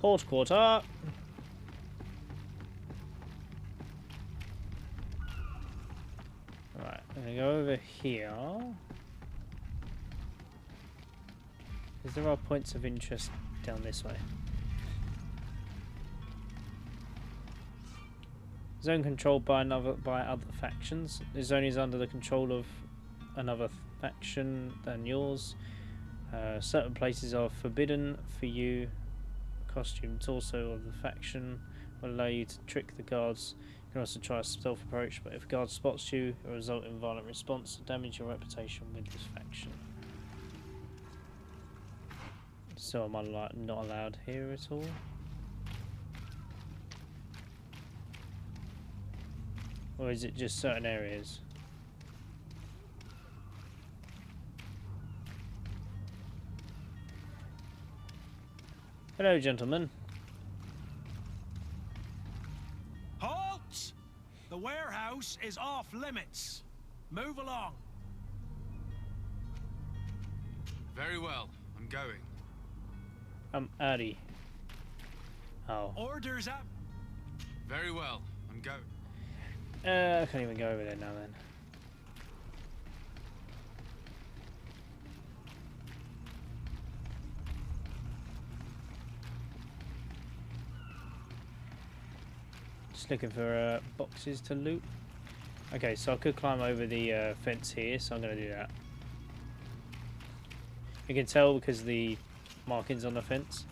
Port quarter. Right, I'm gonna go over here. Because there are points of interest down this way. Zone controlled by other factions. The zone is under the control of another faction than yours. Certain places are forbidden for you. Costumes also of the faction will allow you to trick the guards. You can also try a stealth approach, but if a guard spots you, it will result in violent response to damage your reputation with this faction. So am I not allowed here at all? Or is it just certain areas? Hello, gentlemen. Halt! The warehouse is off limits. Move along. Very well, I'm going. I'm Addy. Oh. Orders up. Very well, I'm going. I can't even go over there now then. Just looking for boxes to loot. Okay, so I could climb over the fence here, so I'm going to do that. You can tell because the markings on the fence.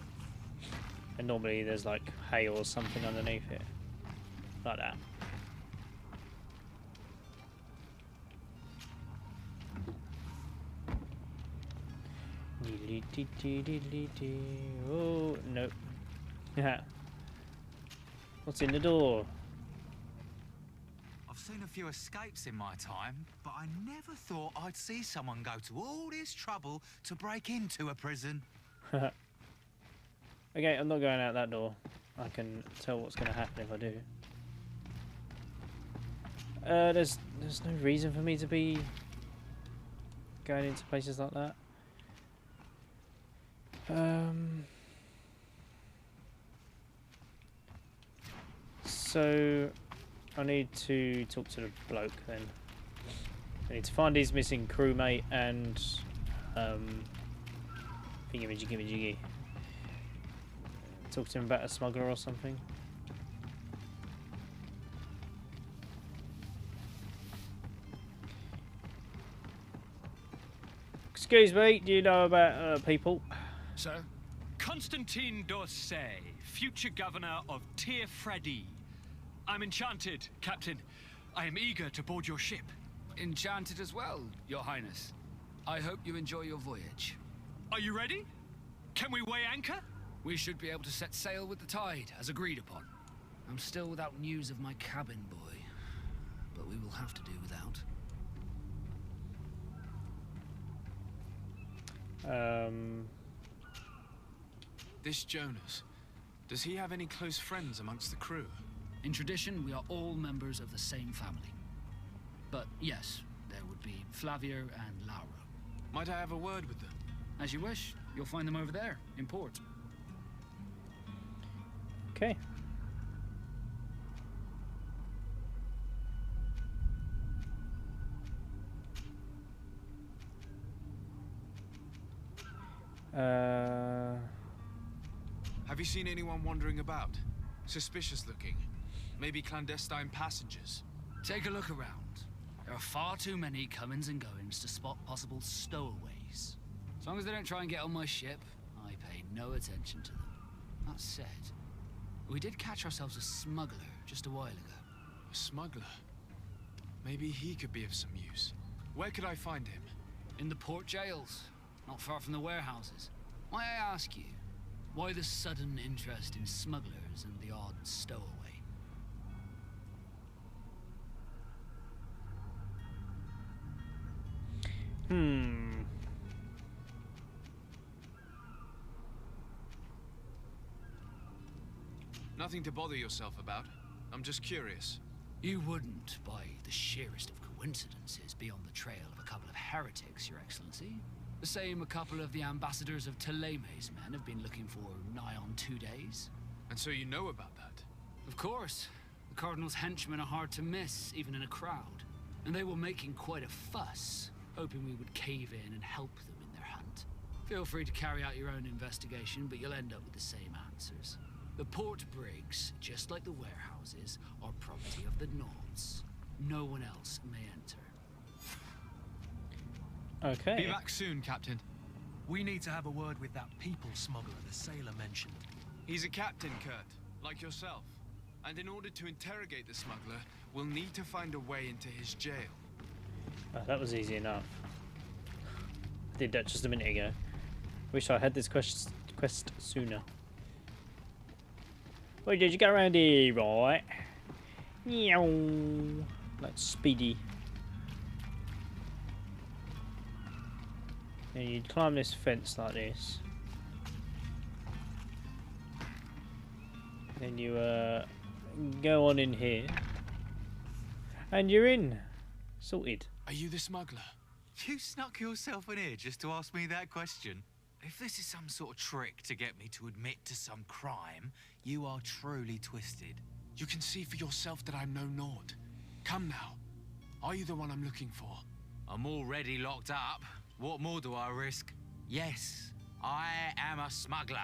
And normally there's like hay or something underneath it. Like that. Oh, no. Yeah. What's in the door? I've seen a few escapes in my time, but I never thought I'd see someone go to all this trouble to break into a prison. Okay, I'm not going out that door. I can tell what's going to happen if I do. There's no reason for me to be going into places like that. So I need to talk to the bloke then. I need to find his missing crewmate and thingy-majiggy-majiggy. Talk to him about a smuggler or something. Excuse me, do you know about people? Sir? Constantine d'Orsay, future governor of Tir Freddy. I'm enchanted, Captain. I am eager to board your ship. Enchanted as well, Your Highness. I hope you enjoy your voyage. Are you ready? Can we weigh anchor? We should be able to set sail with the tide, as agreed upon. I'm still without news of my cabin boy, but we will have to do without. This Jonas, does he have any close friends amongst the crew? In tradition, we are all members of the same family. But yes, there would be Flavio and Laura. Might I have a word with them? As you wish. You'll find them over there, in port. Okay. Have you seen anyone wandering about? Suspicious looking. Maybe clandestine passengers. Take a look around. There are far too many comings and goings to spot possible stowaways. As long as they don't try and get on my ship, I pay no attention to them. That said, we did catch ourselves a smuggler just a while ago. A smuggler? Maybe he could be of some use. Where could I find him? In the port jails, not far from the warehouses. May I ask you, why the sudden interest in smugglers and the odd stowaway? Nothing to bother yourself about. I'm just curious. You wouldn't, by the sheerest of coincidences, be on the trail of a couple of heretics, Your Excellency. The same a couple of the ambassadors of Ptolemy's men have been looking for nigh on 2 days. And so you know about that? Of course. The Cardinal's henchmen are hard to miss, even in a crowd. And they were making quite a fuss, hoping we would cave in and help them in their hunt. Feel free to carry out your own investigation, but you'll end up with the same answers. The port brigs, just like the warehouses, are property of the Nords. No one else may enter. Okay. Be back soon, Captain. We need to have a word with that people smuggler the sailor mentioned. He's a captain, Kurt, like yourself. And in order to interrogate the smuggler, we'll need to find a way into his jail. Oh, that was easy enough. I did that just a minute ago. Wish I had this quest sooner. Wait, did you get around here, right? Meow. Like Speedy. And you'd climb this fence like this. Then you go on in here. And you're in. Sorted. Are you the smuggler? You snuck yourself in here just to ask me that question? If this is some sort of trick to get me to admit to some crime, you are truly twisted. You can see for yourself that I'm no Nord. Come now. Are you the one I'm looking for? I'm already locked up. What more do I risk? Yes, I am a smuggler.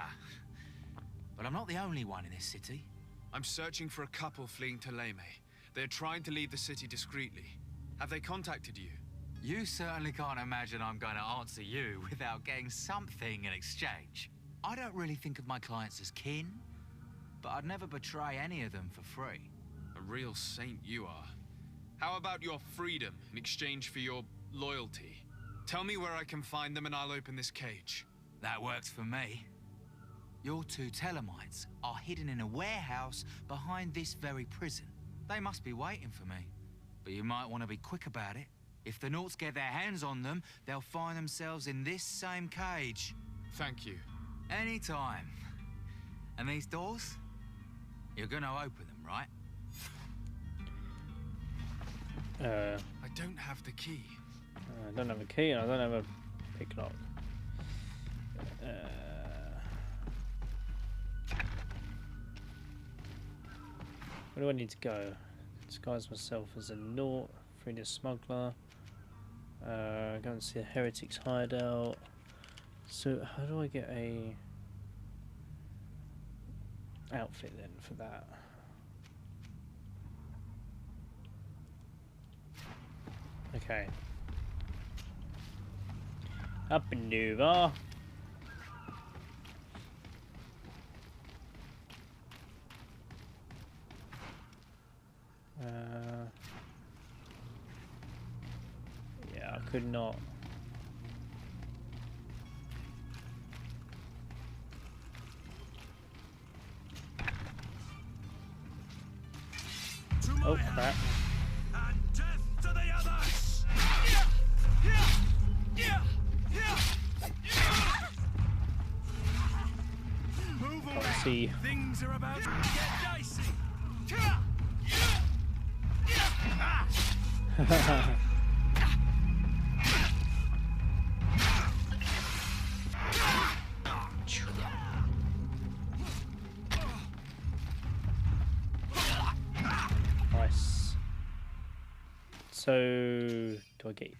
But I'm not the only one in this city. I'm searching for a couple fleeing to Leme. They're trying to leave the city discreetly. Have they contacted you? You certainly can't imagine I'm going to answer you without getting something in exchange. I don't really think of my clients as kin, but I'd never betray any of them for free. A real saint you are. How about your freedom in exchange for your loyalty? Tell me where I can find them and I'll open this cage. That works for me. Your two Telemites are hidden in a warehouse behind this very prison. They must be waiting for me. But you might want to be quick about it. If the Nauts get their hands on them, they'll find themselves in this same cage. Thank you. Anytime. And these doors? You're gonna open them, right? I don't have the key. I don't have a key and I don't have a picklock. Where do I need to go? Disguise myself as a Naut, free the smuggler, go and see the heretics hideout. So how do I get a outfit then for that? Okay. Up and over. Yeah, I could not. Oh crap. And death to the others! Move away! Can't see. Things are about to get dicey! Nice. So, do I get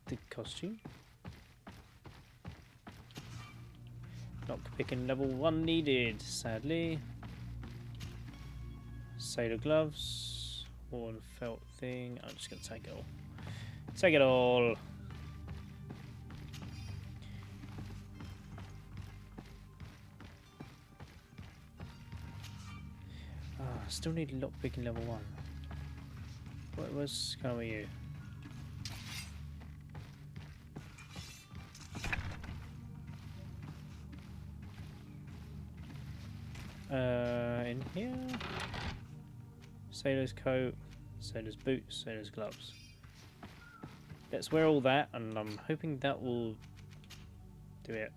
the costume? Lockpicking level 1 needed, sadly. Sailor gloves, or the felt thing. I'm just gonna take it all. Take it all. Still need lockpicking level 1. What's going on with you? In here, sailor's coat, sailor's boots, sailor's gloves. Let's wear all that, and I'm hoping that will do it.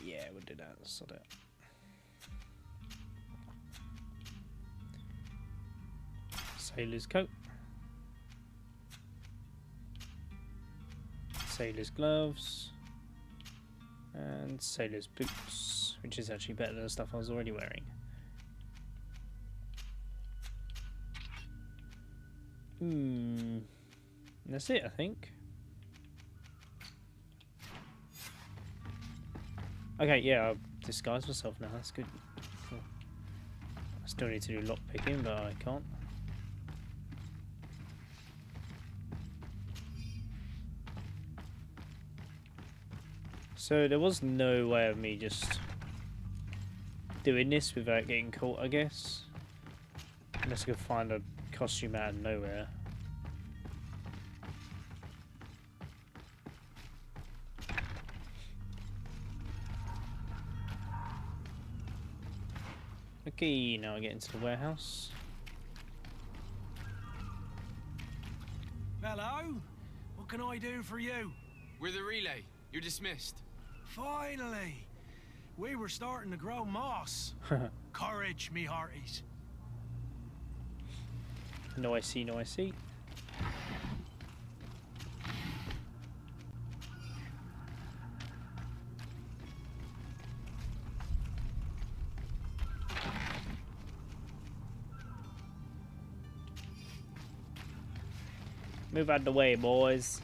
Yeah, we'll do that. Sod it. Sailor's coat. Sailor's gloves. And sailor's boots, which is actually better than the stuff I was already wearing. That's it, I think. Okay, yeah, I'll disguise myself now, that's good. Cool. I still need to do lock picking, but I can't. So there was no way of me just doing this without getting caught, I guess. Unless I could find a costume out of nowhere. Okay, now I get into the warehouse. Hello? What can I do for you? We're the relay. You're dismissed. Finally! We were starting to grow moss. Courage, me hearties. No, I see, no, I see. Move out the way, boys.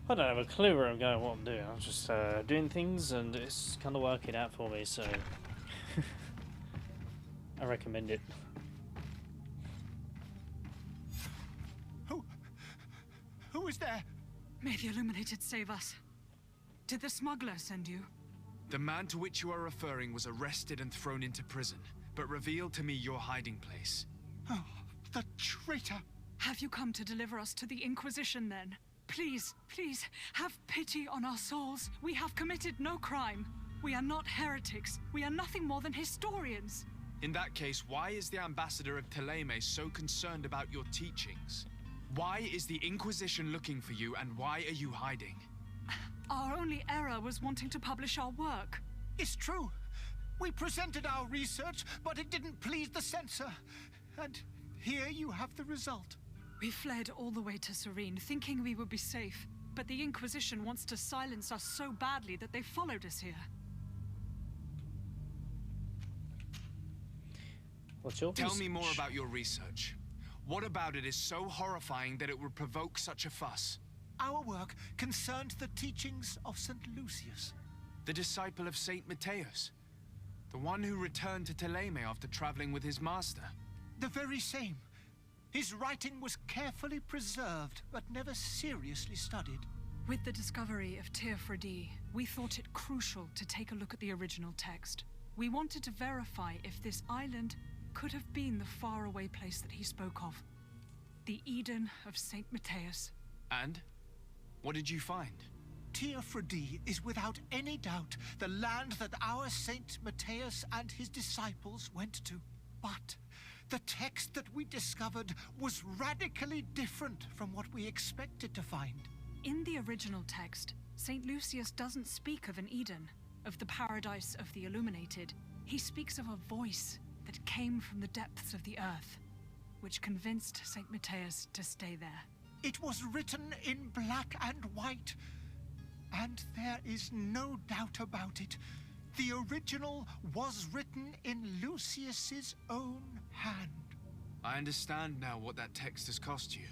I don't have a clue where I'm going, what I'm doing. I'm just doing things and it's kind of working out for me, so I recommend it. Who is there? May the Illuminated save us. Did the smuggler send you? The man to which you are referring was arrested and thrown into prison, but revealed to me your hiding place. Oh, the traitor! Have you come to deliver us to the Inquisition then? Please, please, have pity on our souls. We have committed no crime. We are not heretics. We are nothing more than historians. In that case, why is the ambassador of Teleme so concerned about your teachings? Why is the Inquisition looking for you, and why are you hiding? Our only error was wanting to publish our work. It's true. We presented our research, but it didn't please the censor. And here you have the result. We fled all the way to Serene, thinking we would be safe. But the Inquisition wants to silence us so badly that they followed us here. What's your Tell me research? more about your research. What about it is so horrifying that it would provoke such a fuss? Our work concerned the teachings of St. Lucius. The disciple of Saint Matthias? The one who returned to Teleme after traveling with his master? The very same. His writing was carefully preserved, but never seriously studied. With the discovery of Tir Fredi, we thought it crucial to take a look at the original text. We wanted to verify if this island could have been the faraway place that he spoke of. The Eden of Saint Matthias. And? What did you find? Tir Fredi is without any doubt the land that our Saint Matthias and his disciples went to. But the text that we discovered was radically different from what we expected to find. In the original text, St. Lucius doesn't speak of an Eden, of the paradise of the Illuminated. He speaks of a voice that came from the depths of the earth, which convinced St. Matthias to stay there. It was written in black and white, and there is no doubt about it. The original was written in Lucius's own hand. I understand now what that text has cost you.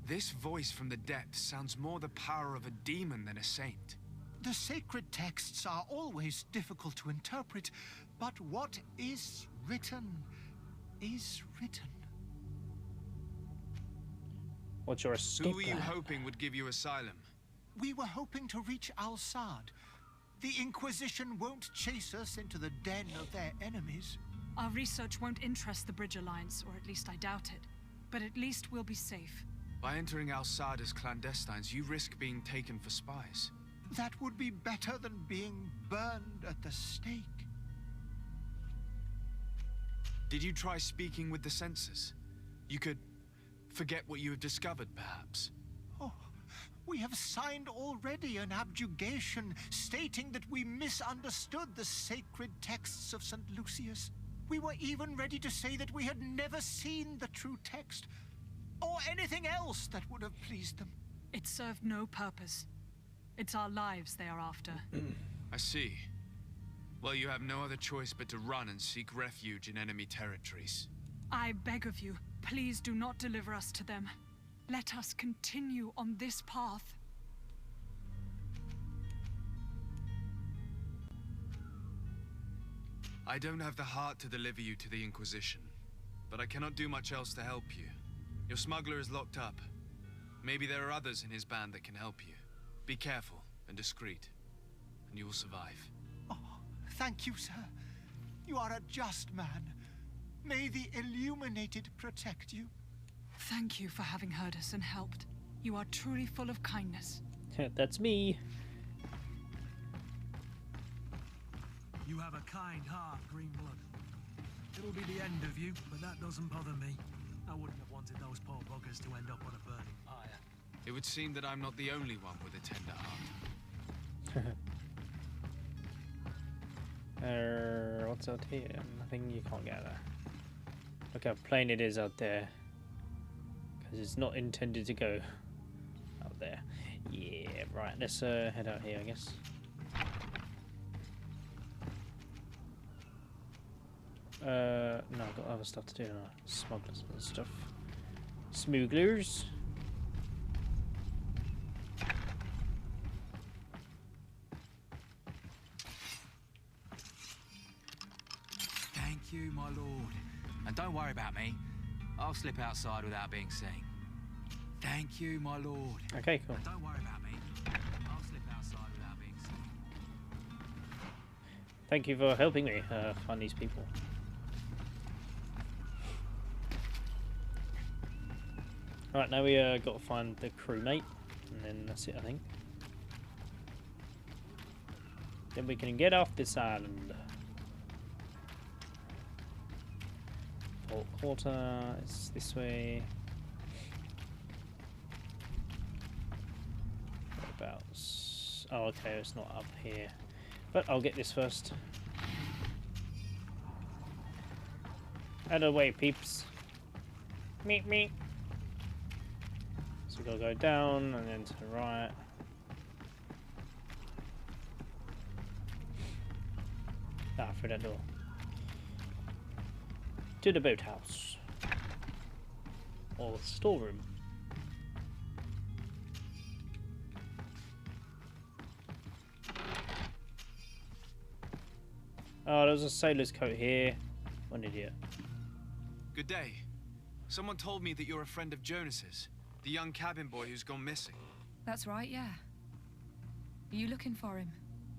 This voice from the depths sounds more the power of a demon than a saint. The sacred texts are always difficult to interpret, but what is written is written. What's your escape Who were you plan? hoping would give you asylum? We were hoping to reach Al-Sad. The Inquisition won't chase us into the den of their enemies. Our research won't interest the Bridge Alliance, or at least I doubt it. But at least we'll be safe. By entering Al-Sad as clandestines, you risk being taken for spies. That would be better than being burned at the stake. Did you try speaking with the censors? You could forget what you have discovered, perhaps. Oh, We have signed already an abjugation stating that we misunderstood the sacred texts of St. Lucius. We were even ready to say that we had never seen the true text, or anything else that would have pleased them. It served no purpose. It's our lives they are after. I see. Well, you have no other choice but to run and seek refuge in enemy territories. I beg of you, please do not deliver us to them. Let us continue on this path. I don't have the heart to deliver you to the Inquisition, but I cannot do much else to help you. Your smuggler is locked up. Maybe there are others in his band that can help you. Be careful and discreet, and you will survive. Oh, thank you, sir. You are a just man. May the Illuminated protect you. Thank you for having heard us and helped. You are truly full of kindness. That's me. You have a kind heart, Greenblood. It'll be the end of you, but that doesn't bother me. I wouldn't have wanted those poor buggers to end up on a burning pyre. It would seem that I'm not the only one with a tender heart. What's out here? Nothing. You can't get there. Look how plain it is out there. Because it's not intended to go out there. Yeah, right. Let's head out here, I guess. No, I've got other stuff to do. No. Smugglers and stuff. Smugglers. Thank you, my lord. And don't worry about me. I'll slip outside without being seen. Thank you, my lord. Okay, cool. And don't worry about me. I'll slip outside without being seen. Thank you for helping me find these people. Right, now we got to find the crewmate, and then that's it, I think. Then we can get off this island. Vault quarter is this way. Whereabouts? Oh, okay, it's not up here. But I'll get this first. Out of the way, peeps. Meep, meep. So we've got to go down and then to the right. Ah, through that door. To the boathouse. Or storeroom. Oh, there was a sailor's coat here. What an idiot. Good day. Someone told me that you're a friend of Jonas's, the young cabin boy who's gone missing. That's right, yeah. Are you looking for him?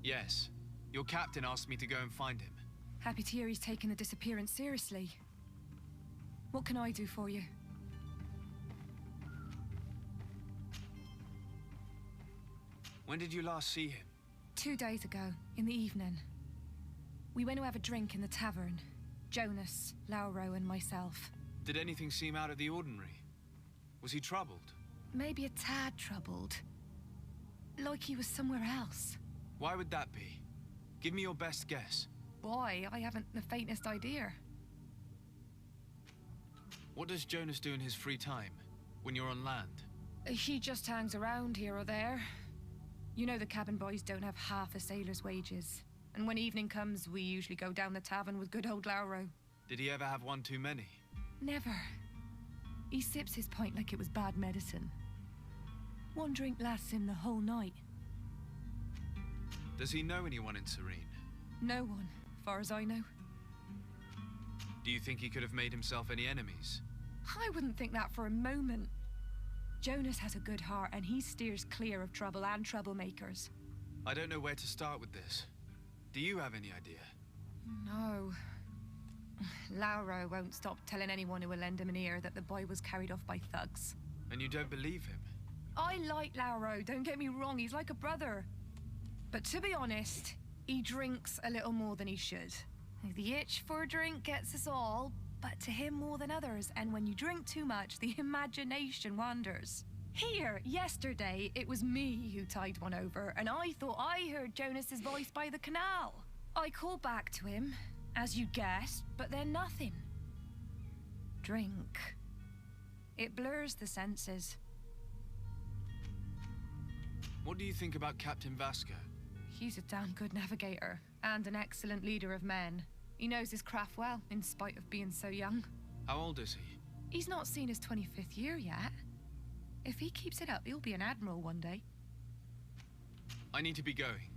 Yes. Your captain asked me to go and find him. Happy to hear he's taken the disappearance seriously. What can I do for you? When did you last see him? 2 days ago, in the evening. We went to have a drink in the tavern. Jonas, Lauro, and myself. Did anything seem out of the ordinary? Was he troubled? Maybe a tad troubled. Like he was somewhere else. Why would that be? Give me your best guess. Boy, I haven't the faintest idea. What does Jonas do in his free time, when you're on land? He just hangs around here or there. You know the cabin boys don't have half a sailor's wages. And when evening comes, we usually go down the tavern with good old Lauro. Did he ever have one too many? Never. He sips his pint like it was bad medicine. One drink lasts him the whole night. Does he know anyone in Serene? No one, far as I know. Do you think he could have made himself any enemies? I wouldn't think that for a moment. Jonas has a good heart and he steers clear of trouble and troublemakers. I don't know where to start with this. Do you have any idea? No. Lauro won't stop telling anyone who will lend him an ear that the boy was carried off by thugs. And you don't believe him? I like Lauro, don't get me wrong, he's like a brother. But to be honest, he drinks a little more than he should. The itch for a drink gets us all, but to him more than others, and when you drink too much, the imagination wanders. Here, yesterday, it was me who tied one over, and I thought I heard Jonas's voice by the canal. I called back to him, as you guessed, but then nothing. Drink. It blurs the senses. What do you think about Captain Vasco? He's a damn good navigator, and an excellent leader of men. He knows his craft well, in spite of being so young. How old is he? He's not seen his 25th year yet. If he keeps it up, he'll be an admiral one day. I need to be going.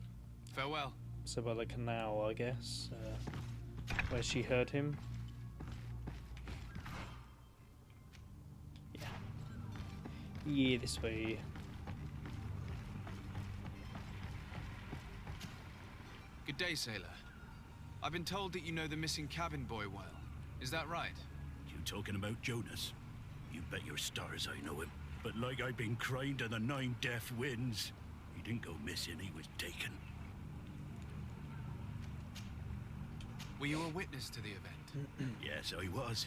Farewell. So by the canal, I guess, where she heard him. Yeah. Yeah, this way. Good day, sailor. I've been told that you know the missing cabin boy well. Is that right? You talking about Jonas? You bet your stars I know him. But like I've been crying to the 9 deaf winds, he didn't go missing, he was taken. Were you a witness to the event? Yes, I was.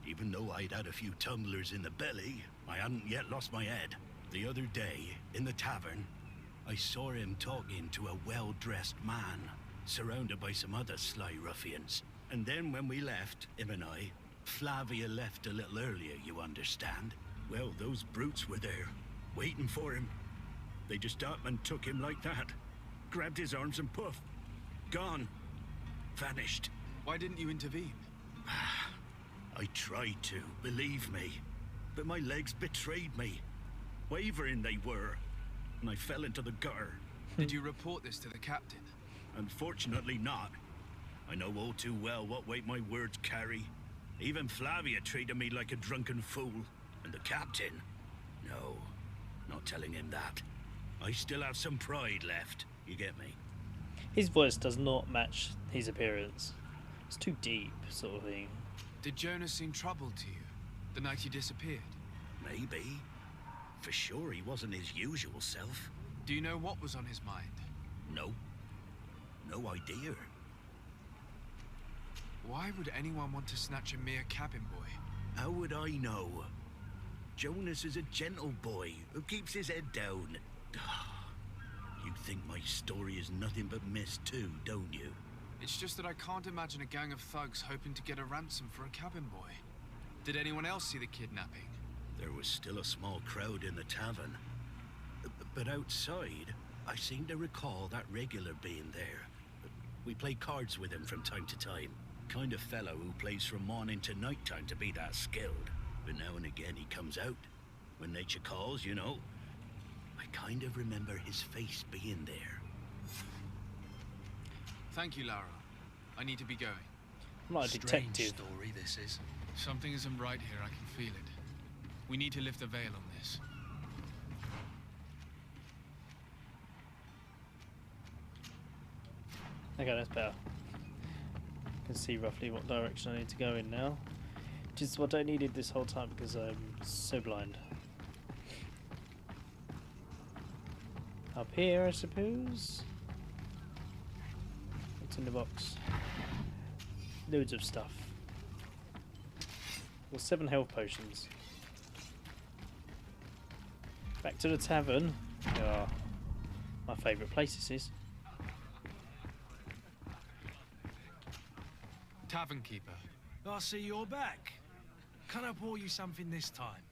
Even though I'd had a few tumblers in the belly, I hadn't yet lost my head. The other day, in the tavern, I saw him talking to a well-dressed man, surrounded by some other sly ruffians. And then when we left, him and I, Flavia left a little earlier, you understand. Well, those brutes were there, waiting for him. They just up and took him like that. Grabbed his arms and poof. Gone. Vanished. Why didn't you intervene? I tried to, believe me. But my legs betrayed me. Wavering they were. And I fell into the gutter. Did you report this to the captain? Unfortunately not. I know all too well what weight my words carry. Even Flavia treated me like a drunken fool. And the captain? No, not telling him that. I still have some pride left, you get me? His voice does not match his appearance. It's too deep, sort of thing. Did Jonas seem troubled to you, the night he disappeared? Maybe. For sure he wasn't his usual self. Do you know what was on his mind? No. No idea. Why would anyone want to snatch a mere cabin boy? How would I know? Jonas is a gentle boy who keeps his head down. You think my story is nothing but mist too, don't you? It's just that I can't imagine a gang of thugs hoping to get a ransom for a cabin boy. Did anyone else see the kidnapping? There was still a small crowd in the tavern. But outside, I seem to recall that regular being there. We play cards with him from time to time. Kind of fellow who plays from morning to night time to be that skilled. But now and again he comes out. When nature calls, you know. I kind of remember his face being there. Thank you, Lara. I need to be going. I'm not a detective. Story this is. Something isn't right here, I can feel it. We need to lift the veil on this. Okay, that's better. I can see roughly what direction I need to go in now. Which is what I needed this whole time because I'm so blind. Up here, I suppose. What's in the box? Loads of stuff. Well, 7 health potions. Back to the tavern. Ah, my favourite place this is. Tavern keeper. I see you're back. Can I pour you something this time?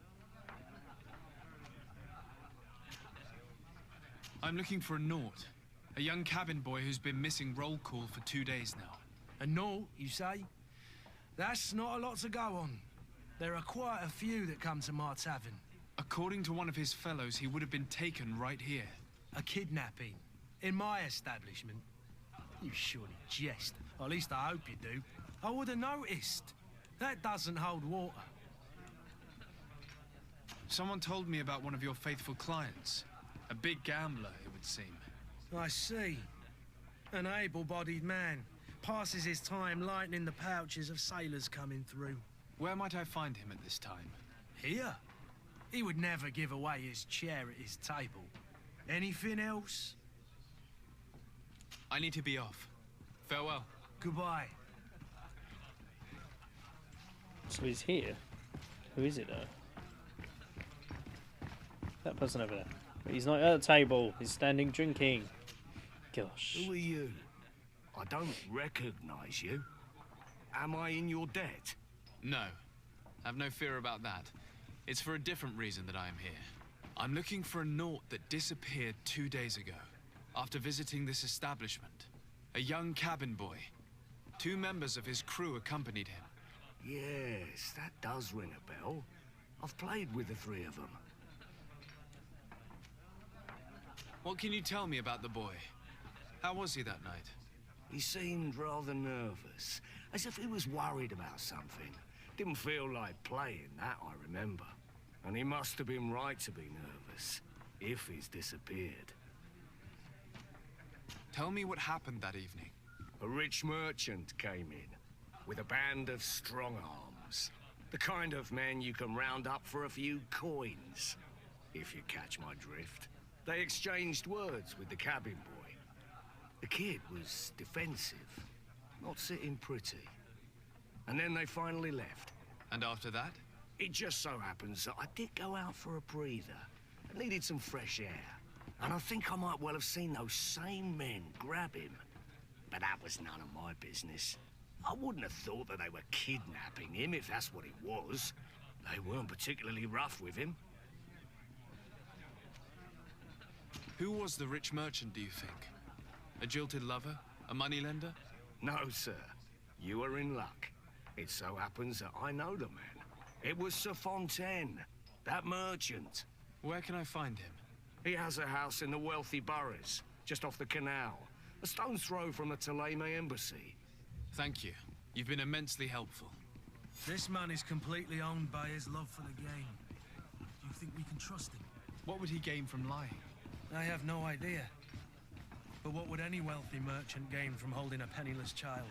I'm looking for a Naut. A young cabin boy who's been missing roll call for 2 days now. A Naut, you say? That's not a lot to go on. There are quite a few that come to my tavern. According to one of his fellows, he would have been taken right here. A kidnapping? In my establishment? You surely jest. Or at least I hope you do. I would have noticed. That doesn't hold water. Someone told me about one of your faithful clients. A big gambler, it would seem. I see. An able-bodied man. Passes his time lightening the pouches of sailors coming through. Where might I find him at this time? Here? He would never give away his chair at his table. Anything else? I need to be off. Farewell. Goodbye. So he's here. Who is it though? That person over there. But he's not at the table. He's standing drinking. Gosh. Who are you? I don't recognize you. Am I in your debt? No. Have no fear about that. It's for a different reason that I am here. I'm looking for a Naut that disappeared 2 days ago, after visiting this establishment. A young cabin boy. 2 members of his crew accompanied him. Yes, that does ring a bell. I've played with the 3 of them. What can you tell me about the boy? How was he that night? He seemed rather nervous, as if he was worried about something. Didn't feel like playing, that I remember. And he must have been right to be nervous, if he's disappeared. Tell me what happened that evening. A rich merchant came in, with a band of strong arms. The kind of men you can round up for a few coins, if you catch my drift. They exchanged words with the cabin boy. The kid was defensive, not sitting pretty. And then they finally left. And after that? It just so happens that I did go out for a breather. I needed some fresh air. And I think I might well have seen those same men grab him. But that was none of my business. I wouldn't have thought that they were kidnapping him, if that's what it was. They weren't particularly rough with him. Who was the rich merchant, do you think? A jilted lover? A moneylender? No, sir. You are in luck. It so happens that I know the man. It was Sir Fontaine, that merchant. Where can I find him? He has a house in the wealthy boroughs, just off the canal. A stone's throw from the Thélème embassy. Thank you. You've been immensely helpful. This man is completely owned by his love for the game. Do you think we can trust him? What would he gain from lying? I have no idea. But what would any wealthy merchant gain from holding a penniless child?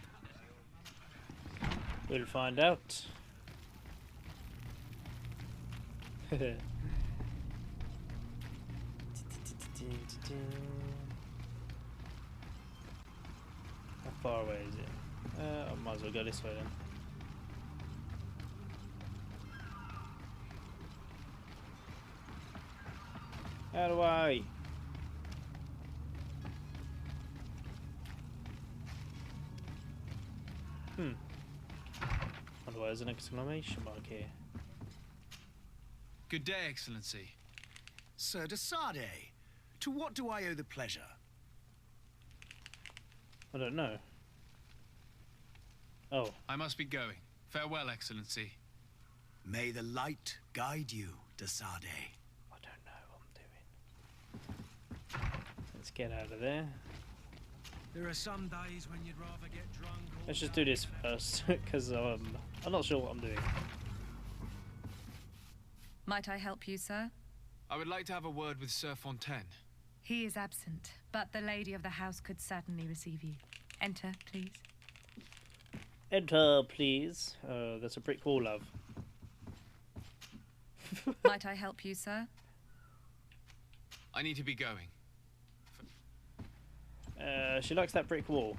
We'll find out. How far away is it? I might as well go this way then. Out of the way! Wonder why there's an exclamation mark here. Good day, Excellency. Sir de Sardet, to what do I owe the pleasure? I don't know. Oh. I must be going. Farewell, Excellency. May the light guide you, de Sardet. I don't know what I'm doing. Let's get out of there. There are some days when you'd rather get drunk. Let's just do this first, because I'm not sure what I'm doing. Might I help you, sir? I would like to have a word with Sir Fontaine. He is absent, but the lady of the house could certainly receive you. Enter, please. Enter, please. That's a brick wall, love. Might I help you, sir? I need to be going. She likes that brick wall.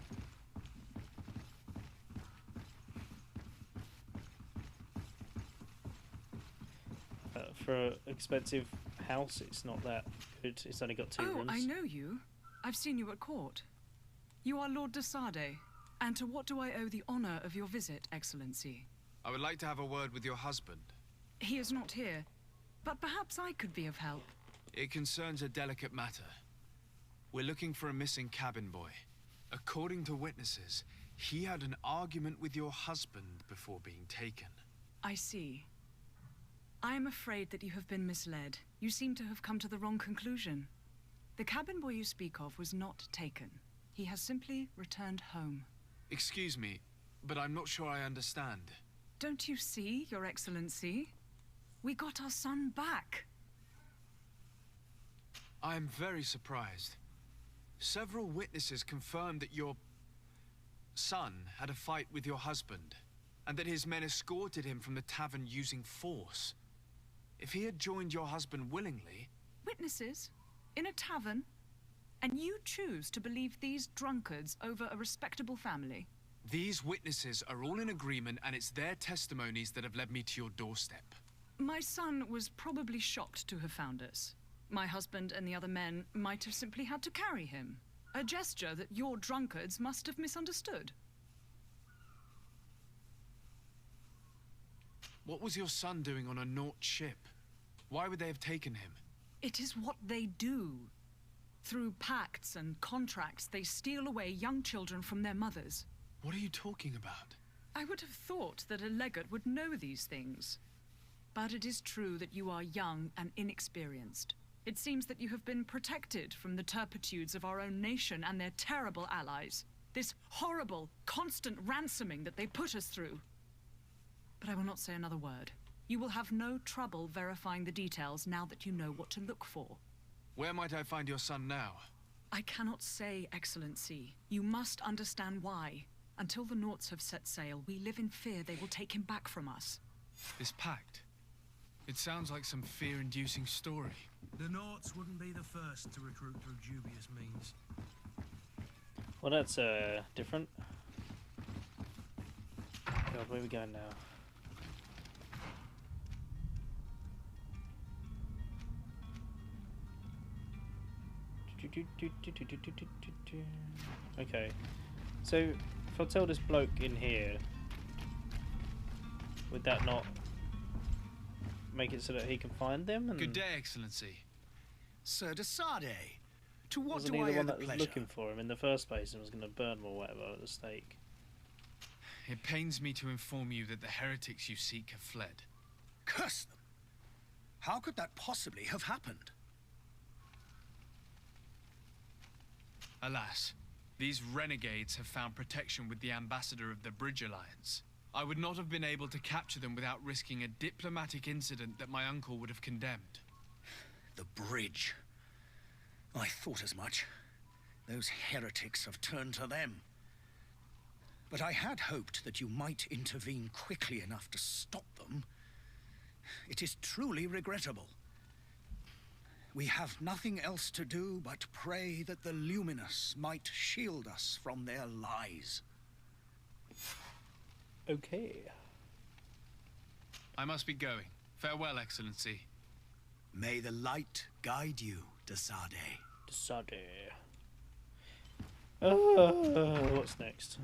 For an expensive house, it's not that good. It's only got 2 rooms. Oh, I know you. I've seen you at court. You are Lord de Sardet. And to what do I owe the honor of your visit, Excellency? I would like to have a word with your husband. He is not here, but perhaps I could be of help. It concerns a delicate matter. We're looking for a missing cabin boy. According to witnesses, he had an argument with your husband before being taken. I see. I am afraid that you have been misled. You seem to have come to the wrong conclusion. The cabin boy you speak of was not taken. He has simply returned home. Excuse me, but I'm not sure I understand. Don't you see, Your Excellency? We got our son back. I am very surprised. Several witnesses confirmed that your son had a fight with your husband, and that his men escorted him from the tavern using force. If he had joined your husband willingly... Witnesses? In a tavern? And you choose to believe these drunkards over a respectable family? These witnesses are all in agreement, and it's their testimonies that have led me to your doorstep. My son was probably shocked to have found us. My husband and the other men might have simply had to carry him. A gesture that your drunkards must have misunderstood. What was your son doing on a Naut ship? Why would they have taken him? It is what they do. Through pacts and contracts, they steal away young children from their mothers. What are you talking about? I would have thought that a legate would know these things. But it is true that you are young and inexperienced. It seems that you have been protected from the turpitudes of our own nation and their terrible allies. This horrible, constant ransoming that they put us through. But I will not say another word. You will have no trouble verifying the details now that you know what to look for. Where might I find your son now? I cannot say, Excellency. You must understand why. Until the Nauts have set sail, we live in fear they will take him back from us. This pact. It sounds like some fear-inducing story. The Nauts wouldn't be the first to recruit through dubious means. Well, that's different. God, where are we going now? Okay, so if I tell this bloke in here, would that not make it so that he can find them? And Good day, Excellency. Sir de Sardet, to what wasn't do he I the owe one the that was pleasure? looking for him in the first place and was going to burn him or whatever at the stake? It pains me to inform you that the heretics you seek have fled. Curse them! How could that possibly have happened? Alas, these renegades have found protection with the ambassador of the Bridge Alliance. I would not have been able to capture them without risking a diplomatic incident that my uncle would have condemned. The bridge. I thought as much. Those heretics have turned to them. But I had hoped that you might intervene quickly enough to stop them. It is truly regrettable. We have nothing else to do but pray that the Luminous might shield us from their lies. Okay. I must be going. Farewell, Excellency. May the light guide you, de Sardet. What's next?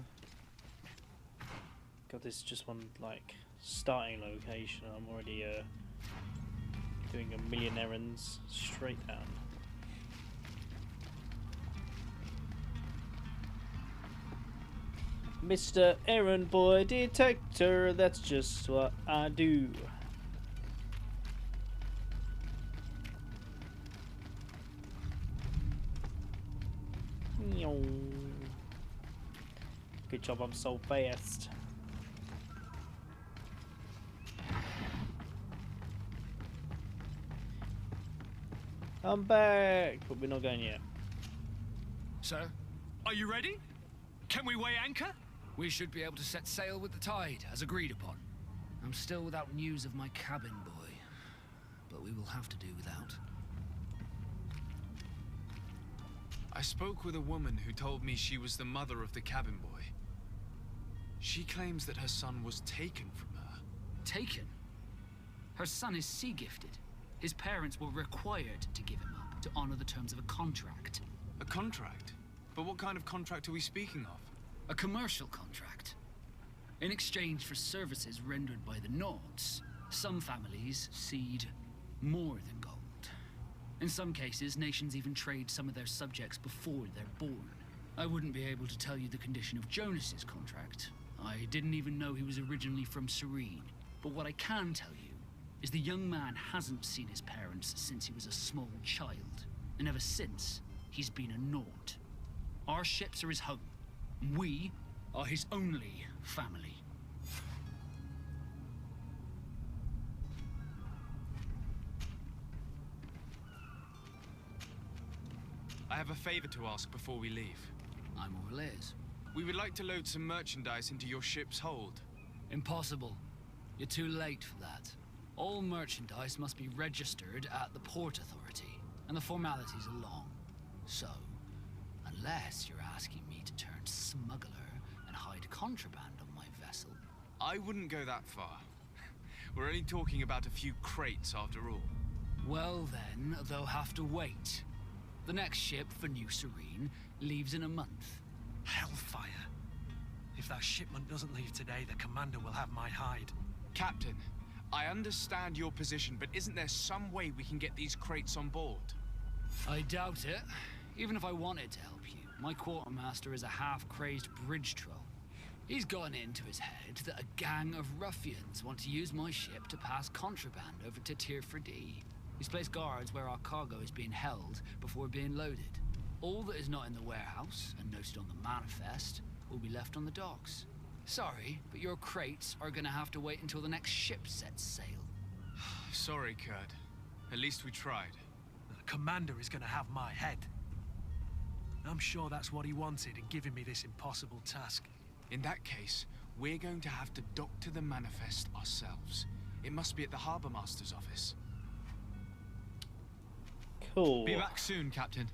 God, this is just one like starting location. I'm already doing a million errands straight down. Mr. Errand Boy Detector, that's just what I do. Good job, I'm so fast. I'm back, but we're not going yet. Sir, Are you ready? Can we weigh anchor? we should be able to set sail with the tide, as agreed upon. I'm still without news of my cabin boy, but we will have to do without. I spoke with a woman who told me she was the mother of the cabin boy. She claims that her son was taken from her. Taken? Her son is sea-gifted. His parents were required to give him up to honor the terms of a contract. A contract? But what kind of contract are we speaking of? A commercial contract. In exchange for services rendered by the Nauts, some families cede more than gold. In some cases, nations even trade some of their subjects before they're born. I wouldn't be able to tell you the condition of Jonas's contract. I didn't even know he was originally from Serene. But what I can tell you is the young man hasn't seen his parents since he was a small child. And ever since, he's been a Naut. Our ships are his home. We are his only family. I have a favor to ask before we leave. I'm all ears. We would like to load some merchandise into your ship's hold. Impossible. You're too late for that. All merchandise must be registered at the Port Authority, and the formalities are long. So, unless you're asking me to turn smuggler and hide contraband on my vessel... I wouldn't go that far. We're only talking about a few crates after all. Well then, they'll have to wait. The next ship for New Serene leaves in a month. Hellfire. If that shipment doesn't leave today, the commander will have my hide. Captain, I understand your position, but isn't there some way we can get these crates on board? I doubt it. Even if I wanted to help you, my quartermaster is a half-crazed bridge troll. He's gotten into his head that a gang of ruffians want to use my ship to pass contraband over to Tier 4D. He's placed guards where our cargo is being held before being loaded. All that is not in the warehouse, and noted on the manifest, will be left on the docks. Sorry, but your crates are gonna have to wait until the next ship sets sail. Sorry, Kurt. At least we tried. The commander is gonna have my head. I'm sure that's what he wanted in giving me this impossible task. In that case, we're going to have to dock to the manifest ourselves. It must be at the Harbour Master's office. Cool. Be back soon, Captain.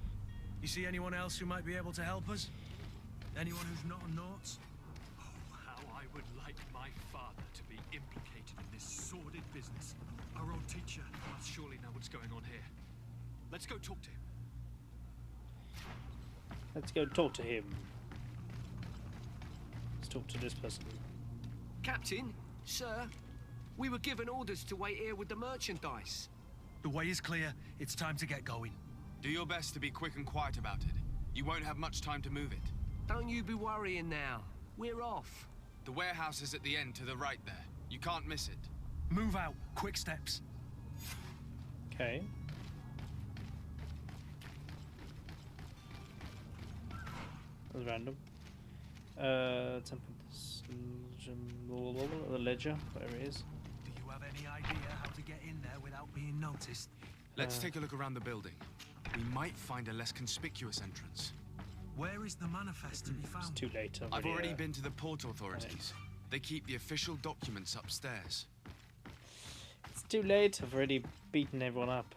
You see anyone else who might be able to help us? Anyone who's not a Nauts? Oh, how I would like my father to be implicated in this sordid business. Our old teacher must surely know what's going on here. Let's go talk to him. Let's go talk to him. Let's talk to this person. Captain, sir, we were given orders to wait here with the merchandise. The way is clear. It's time to get going. Do your best to be quick and quiet about it. You won't have much time to move it. Don't you be worrying now. We're off. The warehouse is at the end to the right there. You can't miss it. Move out. Quick steps. Okay. That was random. The ledger, whatever it is. Do you have any idea how to get in there without being noticed? Let's take a look around the building. We might find a less conspicuous entrance. Where is the manifest to be found? It's too late. I've already been to the port authorities. They keep the official documents upstairs. It's too late. I've already beaten everyone up.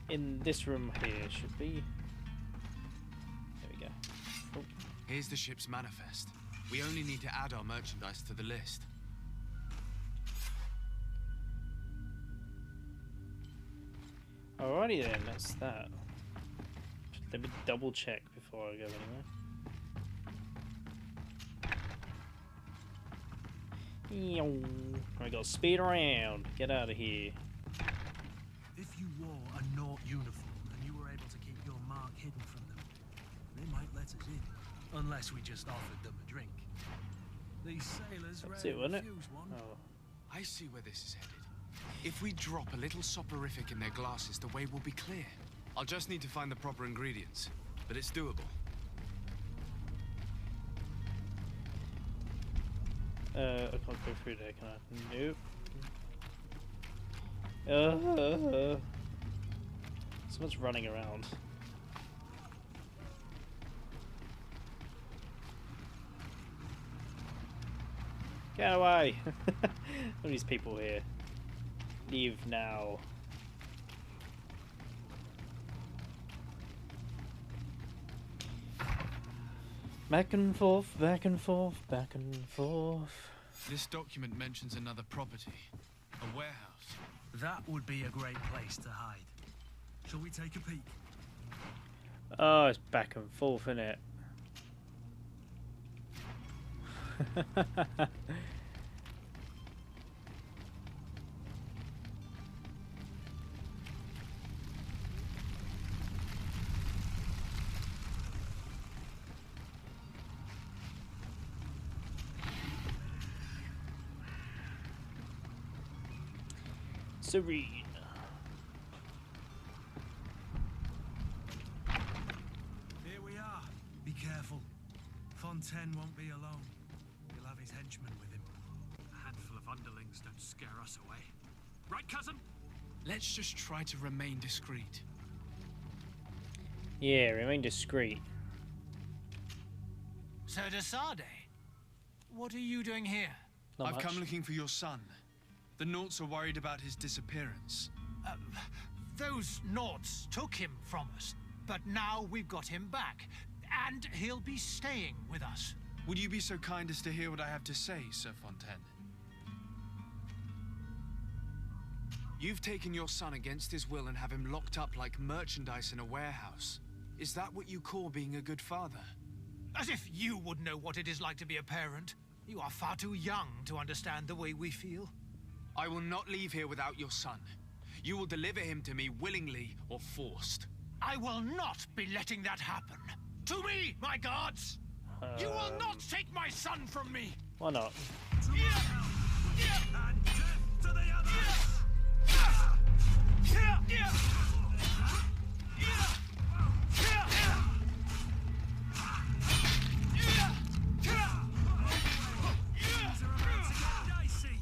In this room here should be. There we go. Oh. Here's the ship's manifest. We only need to add our merchandise to the list. Alrighty then, that's that. Let me double check before I go anywhere. I gotta speed around. Get out of here. If you wore a Naut uniform and you were able to keep your mark hidden from them, they might let us in. Unless we just offered them a drink. These sailors That's it, wasn't it? refuse one. Oh. I see where this is headed. If we drop a little soporific in their glasses, the way will be clear. I'll just need to find the proper ingredients, but it's doable. I can't go through there, can I? Nope. Someone's running around. Get away! All these people here. Leave now. Back and forth, back and forth, back and forth. This document mentions another property, a warehouse. That would be a great place to hide. Shall we take a peek? Oh, it's back and forth, isn't it? Serene. Here we are. Be careful. Fontaine won't be alone. He'll have his henchmen with him. A handful of underlings don't scare us away. Right, cousin? Let's just try to remain discreet. Yeah, remain discreet. Sir Desade, what are you doing here? Not I've much. come looking for your son. The Nauts are worried about his disappearance. Those Nauts took him from us, but now we've got him back, and he'll be staying with us. Would you be so kind as to hear what I have to say, Sir Fontaine? You've taken your son against his will and have him locked up like merchandise in a warehouse. Is that what you call being a good father? As if you would know what it is like to be a parent. You are far too young to understand the way we feel. I will not leave here without your son. You will deliver him to me willingly or forced. I will not be letting that happen. To me, my gods! You will not take my son from me! Why not? And death to the others! Things are about to get dicey.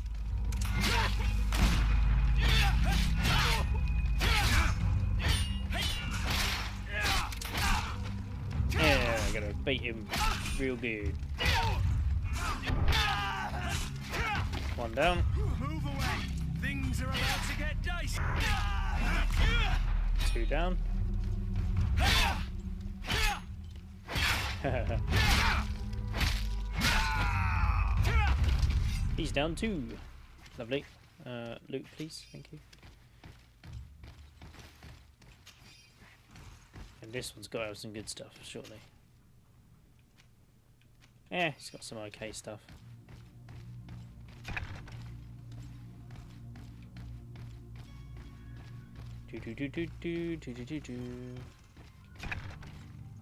Yeah, I gotta beat him real good. One down. Move away. Things are about to get dicey. Two down. He's down too. Lovely. Loot, please. Thank you. And this one's got to have some good stuff, surely. Yeah, he's got some okay stuff. I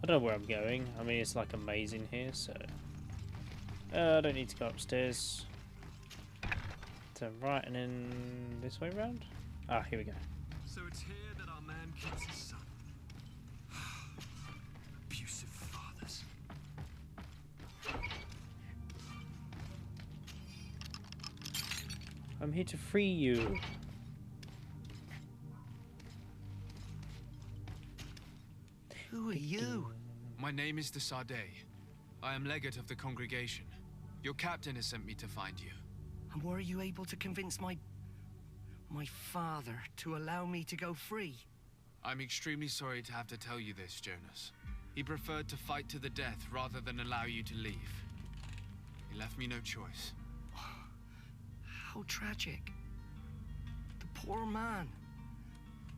don't know where I'm going. I mean, it's like amazing here, so I don't need to go upstairs. Turn right and then this way round. Ah, here we go. So it's here that our man keeps his son. Abusive fathers. I'm here to free you. Who are you? My name is de Sade. I am legate of the congregation. Your captain has sent me to find you. And were you able to convince my father to allow me to go free? I'm extremely sorry to have to tell you this, Jonas. He preferred to fight to the death rather than allow you to leave. He left me no choice. How tragic. The poor man.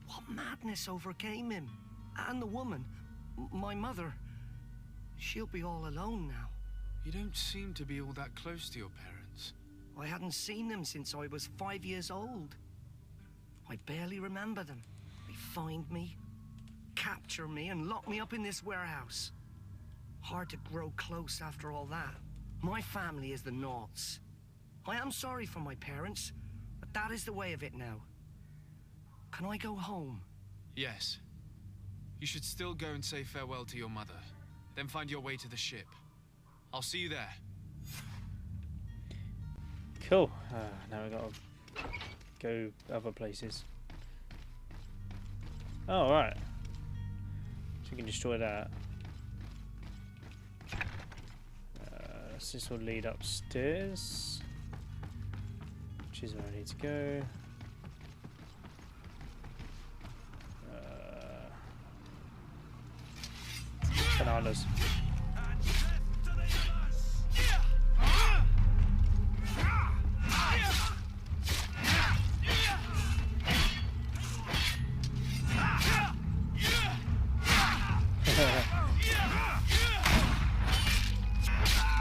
What madness overcame him? And the woman, my mother. She'll be all alone now. You don't seem to be all that close to your parents. I hadn't seen them since I was 5 years old. I barely remember them. They find me, capture me, and lock me up in this warehouse. Hard to grow close after all that. My family is the Naughts. I am sorry for my parents, but that is the way of it now. Can I go home? Yes. You should still go and say farewell to your mother. Then find your way to the ship. I'll see you there. Cool. Now we gotta go other places. Oh, right. So we can destroy that. So this will lead upstairs, which is where I need to go. Bananas.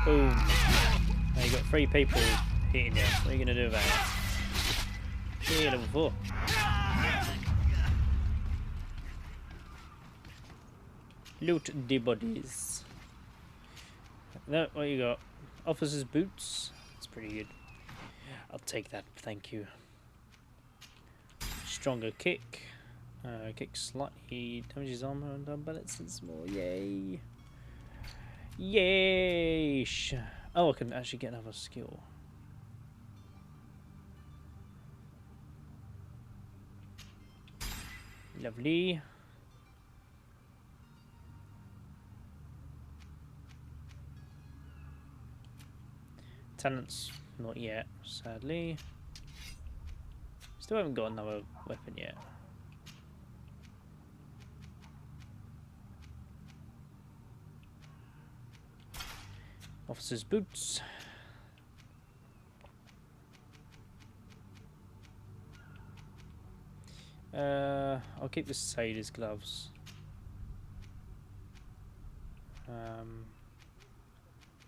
Boom. Now you got 3 people hitting you. What are you gonna do about it? Yeah, level 4. Loot the bodies. No, what you got? Officer's boots. That's pretty good. I'll take that, thank you. Stronger kick. Kick slightly damages armor and unbalances more. Yay! Yay! Oh, I can actually get another skill. Lovely. Talents, not yet, sadly. Still haven't got another weapon yet. Officer's boots. I'll keep the sailor's gloves.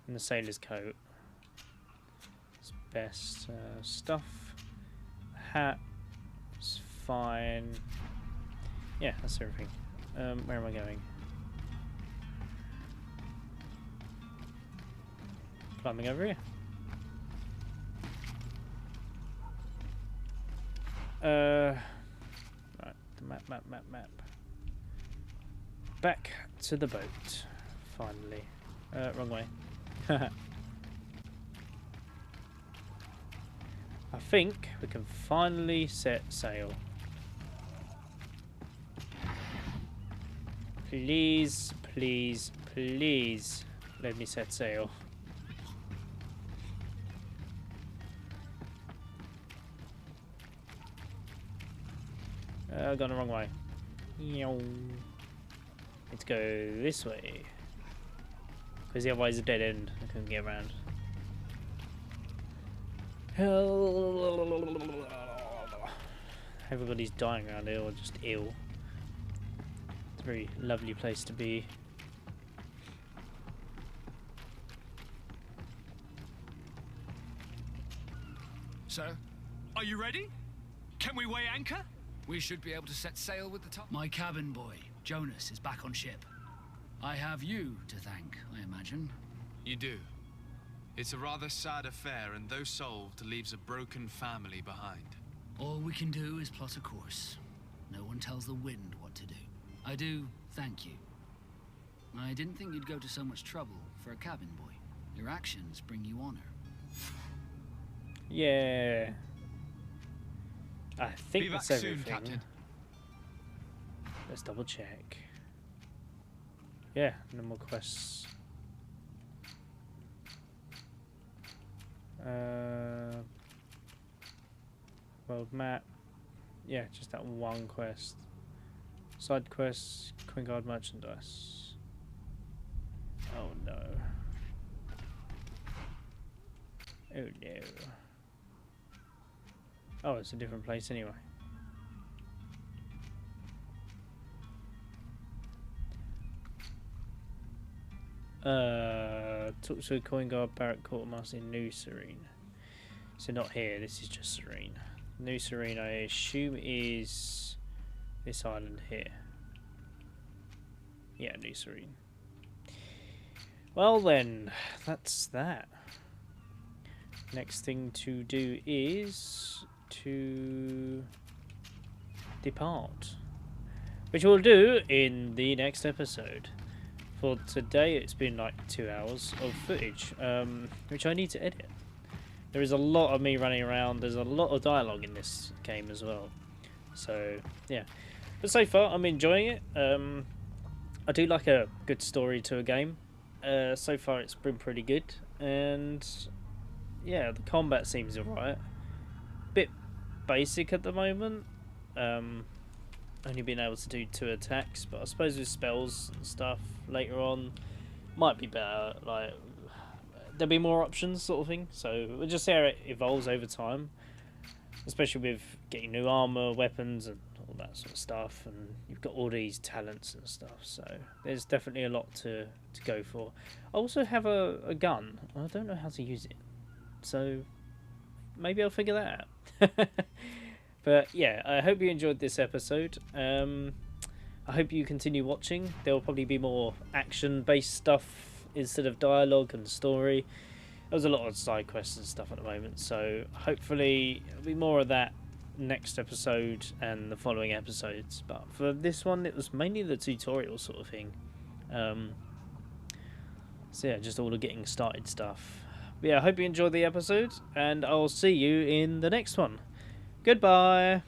And the sailor's coat. It's best stuff. Hat. It's fine. Yeah, that's everything. Where am I going? Climbing over here. Right, the map. Back to the boat. Finally. Wrong way. I think we can finally set sail. Please, please, please let me set sail. Gone the wrong way. Let's go this way. Because otherwise it's a dead end. I couldn't get around. Everybody's dying around here or just ill. It's a very lovely place to be. Sir, are you ready? Can we weigh anchor? We should be able to set sail with the top. My cabin boy, Jonas, is back on ship. I have you to thank, I imagine. You do. It's a rather sad affair, and though solved, leaves a broken family behind. All we can do is plot a course. No one tells the wind what to do. I do thank you. I didn't think you'd go to so much trouble for a cabin boy. Your actions bring you honor. Yeah. I think Be that's back everything. soon, Captain. Let's double check. Yeah, no more quests. World map. Yeah, just that one quest. Side quests, Quingard merchandise. Oh no. Oh no. Oh, it's a different place anyway. Talk to a coin guard barrack quartermaster in New Serene. So not here, this is just Serene. New Serene I assume is this island here. Yeah, New Serene. Well then, that's that. Next thing to do is to depart, which we'll do in the next episode. For today it's been like 2 hours of footage, which I need to edit. There is a lot of me running around, there's a lot of dialogue in this game as well, so yeah, but so far I'm enjoying it. I do like a good story to a game. So far it's been pretty good, and yeah, the combat seems alright. Bit basic at the moment, only being able to do 2 attacks, but I suppose with spells and stuff later on might be better, like there'll be more options sort of thing, so we'll just see how it evolves over time, especially with getting new armor, weapons and all that sort of stuff, and you've got all these talents and stuff, so there's definitely a lot to go for. I also have a gun. I don't know how to use it, so maybe I'll figure that out. But yeah, I hope you enjoyed this episode. I hope you continue watching. There will probably be more action-based stuff instead of dialogue and story. There's a lot of side quests and stuff at the moment, so hopefully there'll be more of that next episode and the following episodes. But for this one, it was mainly the tutorial sort of thing. So yeah, just all the getting started stuff. But yeah, I hope you enjoyed the episode, and I'll see you in the next one. Goodbye.